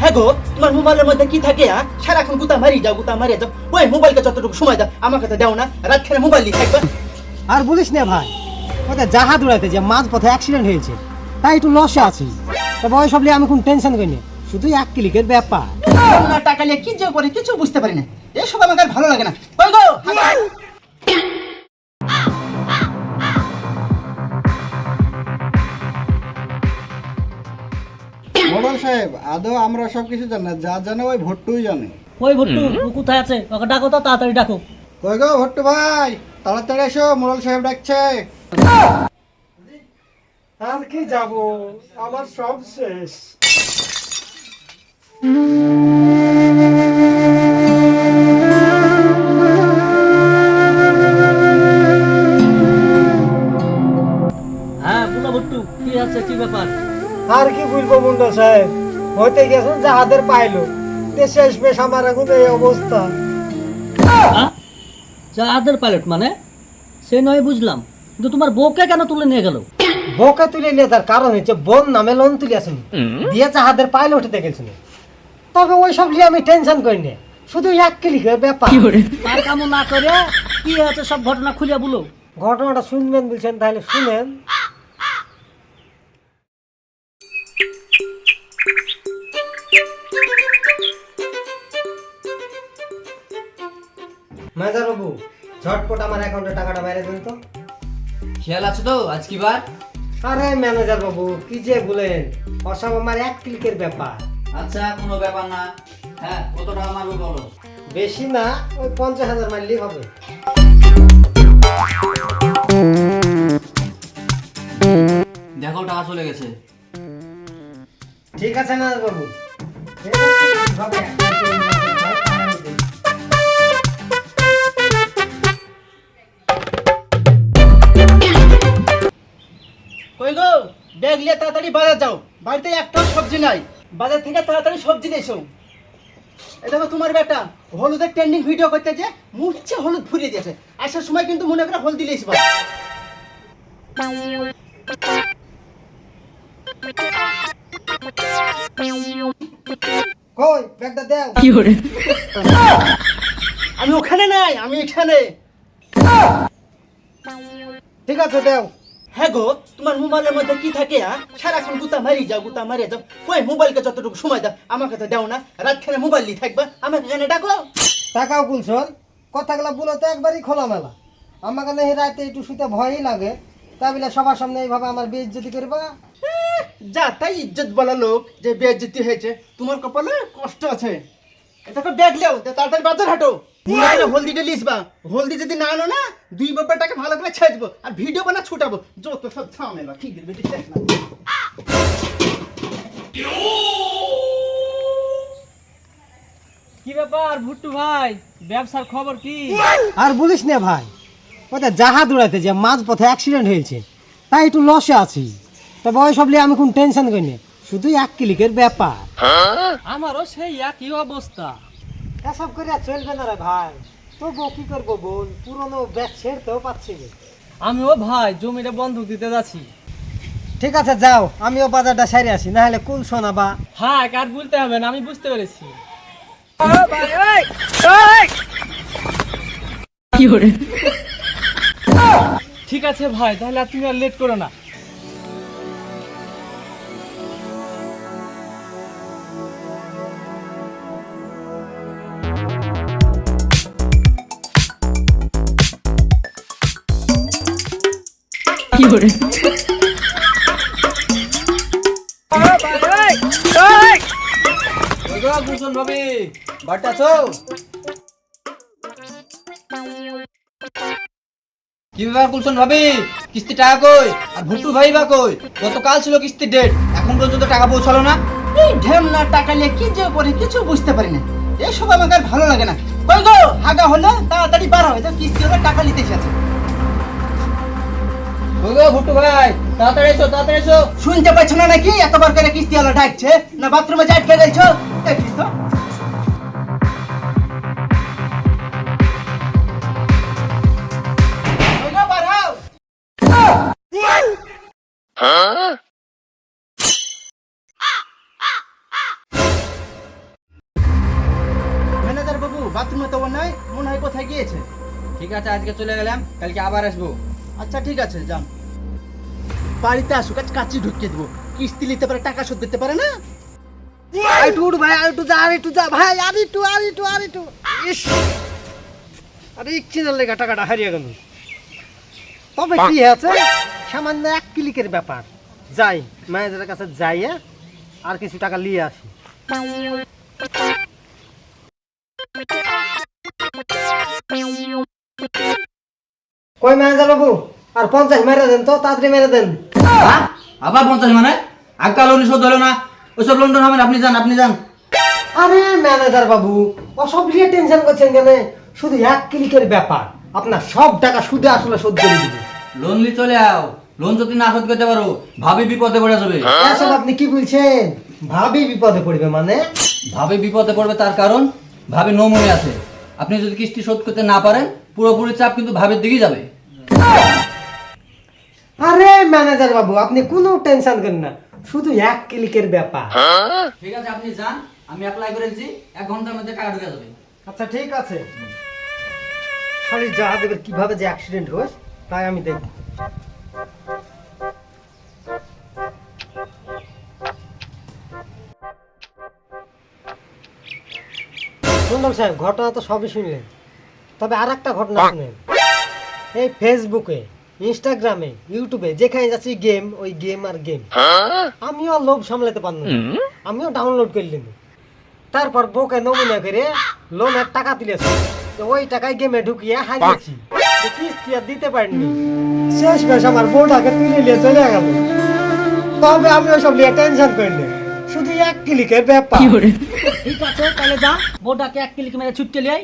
হ্যাঁ গো, তোমার মোবাইলের মধ্যে কি থাকে? সারাক্ষণ গুতা মারি যাও, গুতা মারি যাও। ওই মোবাইলকে যতটুকু সময় দাও আমাকে তো দাও না, রাত খেলে মোবাইল নিয়ে থাকবে। আর বলিস না ভাই, ওটা জাহাজ উড়াইতে যে মাঝ পথে অ্যাক্সিডেন্ট হয়েছে, তাই একটু লসে আছি। তবে ওই সব নিয়ে আমি কোনো টেনশন করি না, শুধু এক ক্লিকের ব্যাপার। না টাকা নিয়ে কি যে করে কিছু বুঝতে পারি না, এসব আমাকে আর ভালো লাগে না। কই গো, মোড়ল সাহেব, আদৌ আমরা সবকিছু জানি না, যা জানে ওই ভট্টুই জানে। ওই ভট্টু ও কোথায় আছে? ওকে ডাকো তো, তাড়াতাড়ি ডাকো। কই গো ভট্টু ভাই, তাড়াতাড়ি এসো, মোড়ল সাহেব ডাকছে। আর কি যাব, আমার সব শেষ। হ্যাঁ বলো ভট্টু, কি আছে, কি ব্যাপার? আর কি বলবো মুন্ডা সাহেব, হইতে গেছেন জাহাজের পাইলট, শেষ বেশ আমার এখন এই অবস্থা। জাহাজের পাইলট মানে? সে নয় বুঝলাম, কিন্তু তোমার বউকে কেন তুলে নিয়ে গেল? বোকা তুলে নিয়ে তার কারণ হচ্ছে বোন নামে লোন তুলে আসেন দিয়ে জাহাজের পাইলট হতে গেছিল। তবে ওই সব নিয়ে আমি টেনশন করি না, শুধু এক ক্লিকের ব্যাপার। তার কামও না করে কি আছে সব ঘটনা খুলে বলো। ঘটনাটা শুনবেন বলছেন, তাহলে শুনেন। মেজর বাবু, ঝটপট আমার অ্যাকাউন্টে টাকাটা বাইরে দিন তো। খেয়াল আছে তো আজ কি বার? আরে ম্যানেজার বাবু, কি যে বলেন, অসম আমার এক ক্লিকের ব্যাপার। আচ্ছা কোনো ব্যাপার না। হ্যাঁ কত টাকা মারবে বলো। বেশি না, ওই 50,000 মারলেই হবে। দেখো টাকা চলে গেছে। ঠিক আছে ম্যানেজার বাবু। কই গো, ব্যাগ নিয়ে তাড়াতাড়ি বাজার যাও, বাড়িতে একটাও সবজি নাই। বাজার থেকে তাড়াতাড়ি সবজি এসো। এই দেখো তোমার বেটা হলুদের ট্রেন্ডিং ভিডিও করতে যে মুচ্ছে হলুদ ফুরিয়ে দিয়েছে, আসার সময় কিন্তু মনে করে হলদি নিয়ে আসবা। কই ব্যাগটা দাও। আমি ওখানে নাই, আমি এখানে। ঠিক আছে দাও। হ্যাঁ গো, তোমার মোবাইলের মধ্যে কি থাকে? সারাক্ষণ গুতা মারি যাও, গুতা মারি যাও। ওই মোবাইলকে যতটুকু সময় দাও আমাকে তো দাও না, রাত খেলে মোবাইল নিয়ে থাকবা। আমাকে এখানে ডাকো। টাকাও কুলছল, কথাগুলো বলো তো একবারই খোলামেলা। আমার কাছে এই রাতে একটু শুতে ভয়ই লাগে, তা বলে সবার সামনে এইভাবে আমার বেইজ্জতি করবা? যা তাই ইজ্জত বলা লোক যে বেইজ্জতি হয়েছে, তোমার কপালে কষ্ট আছে। এটা তো ব্যাগ লেও, তাড়াতাড়ি বাজার হাঁটো। হলদিটা লিসবা, হলদি যদি না আনো না, 2 টাকা ভালো করে ছেড়ে দেবো আর ভিডিও বানা ছুটাবো। যত সব ঝামেলা, ঠিক আছে বেটি শেষ না। কি ব্যাপার ভুট্টু ভাই, ব্যবসার খবর কি? আর বলিস না ভাই, ওটা জাহাজ উড়াইতে যে মাঝ পথে অ্যাক্সিডেন্ট হয়েছে, তাই একটু লসে আছি। তবে ওই সব নিয়ে আমি কোনো টেনশন করি না, শুধু এক ক্লিকের ব্যাপার। আমারও সেই একই অবস্থা। এসব করে আর চলবে না রে ভাই, তবুও কি করবো বল, পুরনো ব্যাগ ছেড়তেও পাচ্ছি না। আমিও ভাই জমিটা বন্ধক দিতে যাচ্ছি। ঠিক আছে যাও, আমিও বাজারটা সাইরে আসি, না হলে কুল শোনাবা। হ্যাঁ আর বলতে হবে না, আমি বুঝতে পেরেছি। ঠিক আছে ভাই, তাহলে আর তুমি আর লেট করো না। ভূষণ ভাবি বাড়িতে আছো? কি ব্যাপার কুলসন ভাবি, কিস্তি টাকা কই? আর ভুট্টু ভাই বা কই? গতকাল ছিল কিস্তির ডেট, এখন পর্যন্ত টাকা পৌঁছালো না। এই ঢেমনা টাকা নিয়ে কি যে করে কিছু বুঝতে পারি না, এসব আমাকে আর ভালো লাগে না। কই গো, হাগা হলো তাড়াতাড়ি বার হয়, কিস্তি হলে টাকা নিতে এসেছে। ওই গো ভুট্টু ভাই, তাড়াতাড়ি এসো, তাড়াতাড়ি এসো। শুনতে পাচ্ছ না নাকি এতবার করে কিস্তি হলো ডাকছে? না বাথরুমে যে আটকে গেছো? দেখি তো। কই গো, বার হও। বাথরুমে তো ও নাই, মনে হয় কোথায় গিয়েছে। ঠিক আছে, আজকে চলে গেলাম, কালকে আবার আসবো। আচ্ছা ঠিক আছে, যান। বাড়িতে আসুক, আজ কাচি ঢুকিয়ে দেবো। কিস্তি নিতে পারে, টাকা শোধ দিতে পারে না। আর একটু উঠ ভাই, আর একটু যা, আর একটু যা ভাই, আর একটু ইস, আরে ইচ্ছিনার লেগে টাকাটা হারিয়ে গেল। তবে কি আছে, সামান্য 1 ক্লিকের ব্যাপার। যাই ম্যানেজারের কাছে যাইয়া আর কিছু টাকা নিয়ে আসি। কই ম্যানেজার বাবু, আর 50 মেরে দেন তো, তাড়াতাড়ি মেরে দেন। হ্যাঁ? আবার 50 মানে? আগকাল লোন শোধ হলো না, ওইসব লোন টোন হবে না, আপনি যান। আরে ম্যানেজার বাবু, অসব নিয়ে টেনশন করছেন কেন? শুধু 1 ক্লিকের ব্যাপার, আপনার সব টাকা সুদে আসলে শোধ করে দিবে। লোন লি চলে আও, লোন যদি না শোধ করতে পারো ভাবি বিপদে পড়ে যাবে। এসব আপনি কি বলছেন? ভাবি বিপদে পড়বে মানে? ভাবি বিপদে পড়বে তার কারণ ভাবি নমনে আছে। আপনি যদি কিস্তি শোধ করতে না পারেন পুরোপুরি চাপ কিন্তু ভাবির দিকেই যাবে। আরে ম্যানেজার বাবু, আপনি কোনো টেনশন করেন না, শুধু 1 ক্লিকের ব্যাপার। ঠিক আছে, আপনি যান, আমি অ্যাপ্লাই করে দিচ্ছি, 1 ঘন্টার মধ্যে টাকা ঢুকে যাবে। আচ্ছা ঠিক আছে, খালি জাহাজের কিভাবে যে অ্যাক্সিডেন্ট হয় তাই আমি দেখব। সুন্দর সাহেব, ঘটনা তো সবই শুনলেন, তবে আর একটা ঘটনা শুনেন। এই ফেসবুকে, ইনস্টাগ্রামে, ইউটিউবে যেখানে যাচ্ছি গেম, ওই গেম আর গেম। আমিও লোভ সামলাতে পারলাম না, আমিও ডাউনলোড করলাম। তারপর বউকে নমুনা করে লোনের টাকা দিলেছে, তো ওই টাকায় গেমে ঢুকিয়ে হারিয়েছি, তো কিস্তি আর দিতে পারিনি। শেষ বেশ আমার বউটাকে তুলে নিয়ে চলে গেল। তবে আমি ওইসব নিয়ে টেনশন করিনি, শুধু 1 ক্লিকের ব্যাপার। ঠিক আছে, তাহলে যা, বউটাকে 1 ক্লিক মেরে ছুটতে লিয়াই।